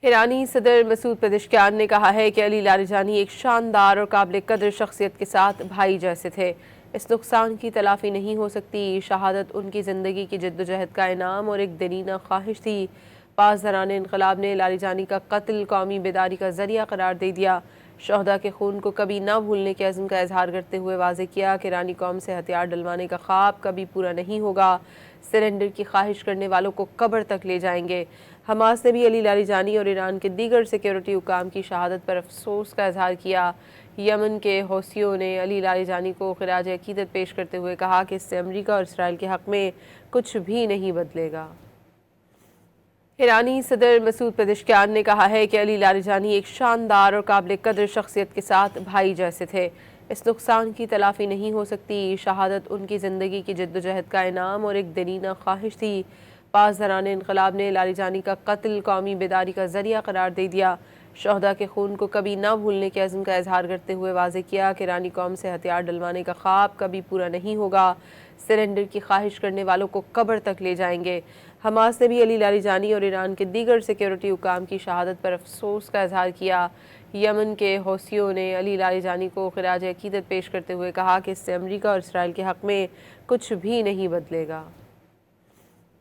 ایرانی صدر Masoud Pezeshkian نے کہا ہے کہ علی لاریجانی ایک شاندار اور قابل قدر شخصیت کے ساتھ بھائی جیسے تھے۔ اس نقصان کی تلافی نہیں ہو سکتی۔ شہادت ان کی زندگی کی جدوجہد کا انعام اور ایک دینینہ خواہش تھی۔ پاسداران انقلاب نے لاریجانی کا قتل قومی بیداری کا ذریعہ قرار دے دیا۔ شہداء کے خون کو کبھی نہ بھولنے کے عزم کا اظہار کرتے ہوئے واضح کیا کہ ایرانی قوم سے ہتھیار ڈلوانے کا خواب کبھی پورا نہیں ہوگا۔ سرنڈر کی خواہش کرنے والوں کو قبر تک لے جائیں گے۔ حماس نے بھی علی لاریجانی اور ایران کے دیگر سیکیورٹی حکام کی شہادت پر افسوس کا اظہار کیا۔ یمن کے حوثیوں نے علی لاریجانی کو خراج عقیدت پیش کرتے ہوئے کہا کہ اس سے امریکہ اور اسرائیل کے حق میں کچھ بھی نہیں بدلے گا۔ ایرانی صدر مسعود پزشکیان نے کہا ہے کہ علی لاریجانی ایک شاندار اور قابل قدر شخصیت کے ساتھ بھائی جیسے تھے۔ اس نقصان کی تلافی نہیں ہو سکتی۔ شہادت ان کی زندگی کی جدوجہد کا انعام اور ایک دینینہ خواہش تھی۔ پاسداران انقلاب نے لاریجانی کا قتل قومی بیداری کا ذریعہ قرار دے دیا۔ شہداء کے خون کو کبھی نہ بھولنے کے عزم کا اظہار کرتے ہوئے واضح کیا کہ ایرانی قوم سے ہتھیار ڈلوانے کا خواب کبھی پورا نہیں ہوگا۔ سرنڈر کی خواہش کرنے والوں کو قبر تک لے جائیں گے۔ حماس نے بھی علی لاریجانی اور ایران کے دیگر سیکیورٹی حکام کی شہادت پر افسوس کا اظہار کیا۔ یمن کے حوثیوں نے علی لاریجانی کو خراج عقیدت پیش کرتے ہوئے کہا کہ اس سے امریکہ اور اسرائیل کے حق میں کچھ بھی نہیں بدلے گا۔